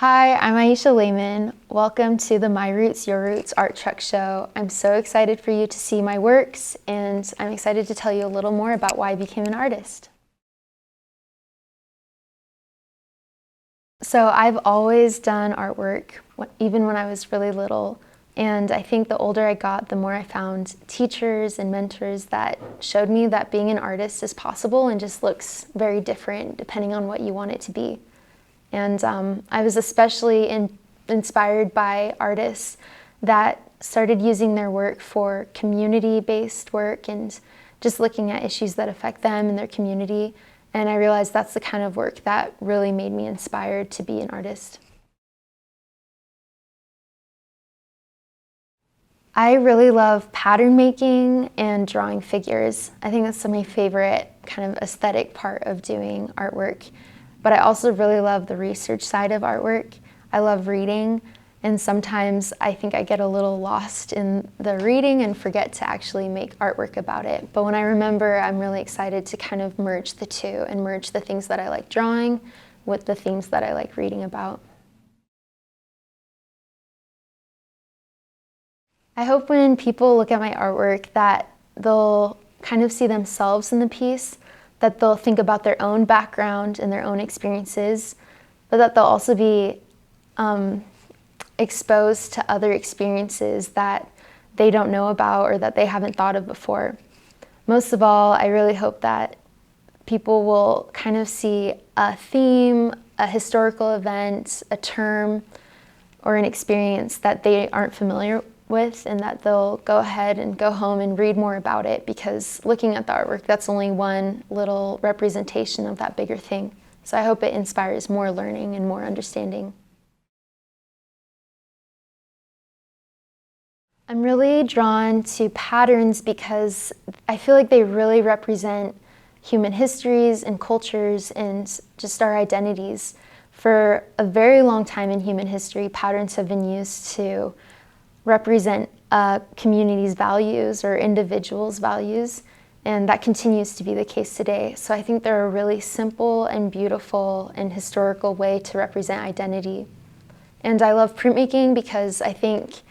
Hi, I'm Aïsha Lehmann. Welcome to the My Roots, Your Roots Art Truck Show. I'm so excited for you to see my works, and I'm excited to tell you a little more about why I became an artist. So I've always done artwork, even when I was really little. And I think the older I got, the more I found teachers and mentors that showed me that being an artist is possible and just looks very different depending on what you want it to be. And I was especially inspired by artists that started using their work for community-based work and just looking at issues that affect them and their community. And I realized that's the kind of work that really made me inspired to be an artist. I really love pattern making and drawing figures. I think that's my favorite kind of aesthetic part of doing artwork. But I also really love the research side of artwork. I love reading, and sometimes I think I get a little lost in the reading and forget to actually make artwork about it. But when I remember, I'm really excited to kind of merge the two and merge the things that I like drawing with the themes that I like reading about. I hope when people look at my artwork that they'll kind of see themselves in the piece, that they'll think about their own background and their own experiences, but that they'll also be exposed to other experiences that they don't know about or that they haven't thought of before. Most of all, I really hope that people will kind of see a theme, a historical event, a term, or an experience that they aren't familiar with, and that they'll go ahead and go home and read more about it, because looking at the artwork, that's only one little representation of that bigger thing. So I hope it inspires more learning and more understanding. I'm really drawn to patterns because I feel like they really represent human histories and cultures and just our identities. For a very long time in human history, patterns have been used to represent a community's values or individuals' values, and that continues to be the case today. So I think they're a really simple and beautiful and historical way to represent identity. And I love printmaking because I think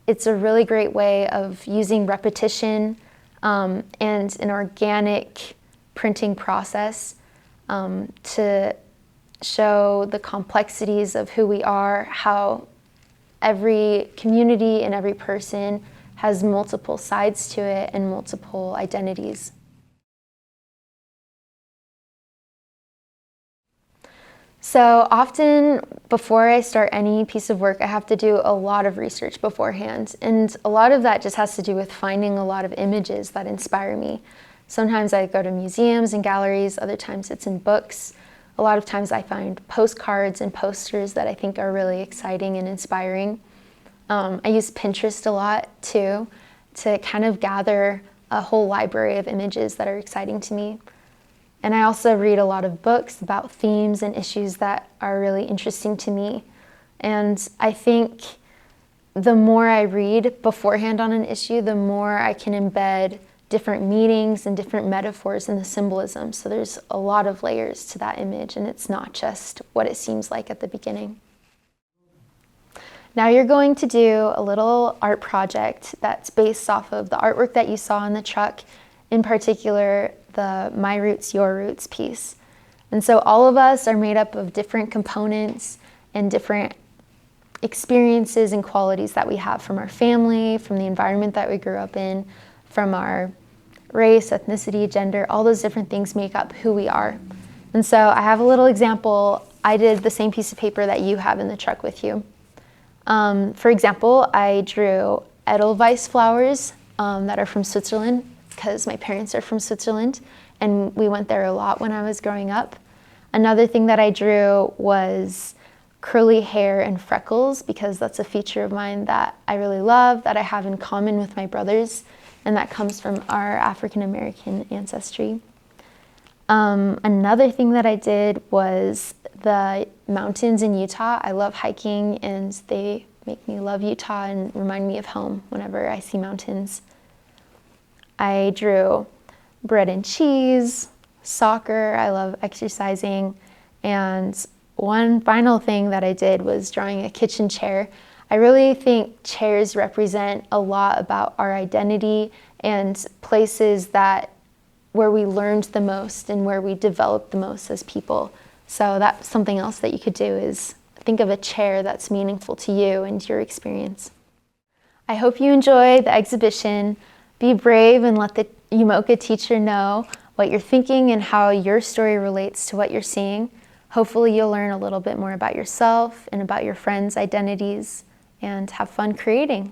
it's a really great way of using repetition and an organic printing process to show the complexities of who we are, how every community and every person has multiple sides to it and multiple identities. So often before I start any piece of work, I have to do a lot of research beforehand. And a lot of that just has to do with finding a lot of images that inspire me. Sometimes I go to museums and galleries, other times it's in books. A lot of times I find postcards and posters that I think are really exciting and inspiring. I use Pinterest a lot too, to kind of gather a whole library of images that are exciting to me. And I also read a lot of books about themes and issues that are really interesting to me. And I think the more I read beforehand on an issue, the more I can embed different meanings and different metaphors in the symbolism. So there's a lot of layers to that image, and it's not just what it seems like at the beginning. Now you're going to do a little art project that's based off of the artwork that you saw in the truck, in particular the My Roots, Your Roots piece. And so all of us are made up of different components and different experiences and qualities that we have from our family, from the environment that we grew up in, from our race, ethnicity, gender. All those different things make up who we are. And so I have a little example. I did the same piece of paper that you have in the truck with you. For example, I drew Edelweiss flowers that are from Switzerland, because my parents are from Switzerland and we went there a lot when I was growing up. Another thing that I drew was curly hair and freckles, because that's a feature of mine that I really love, that I have in common with my brothers, and that comes from our African American ancestry. Another thing that I did was the mountains in Utah. I love hiking, and they make me love Utah and remind me of home whenever I see mountains. I drew bread and cheese, soccer. I love exercising, and one final thing that I did was drawing a kitchen chair. I really think chairs represent a lot about our identity and places where we learned the most and where we developed the most as people. So that's something else that you could do, is think of a chair that's meaningful to you and your experience. I hope you enjoy the exhibition. Be brave and let the UMOCA teacher know what you're thinking and how your story relates to what you're seeing. Hopefully you'll learn a little bit more about yourself and about your friends' identities and have fun creating.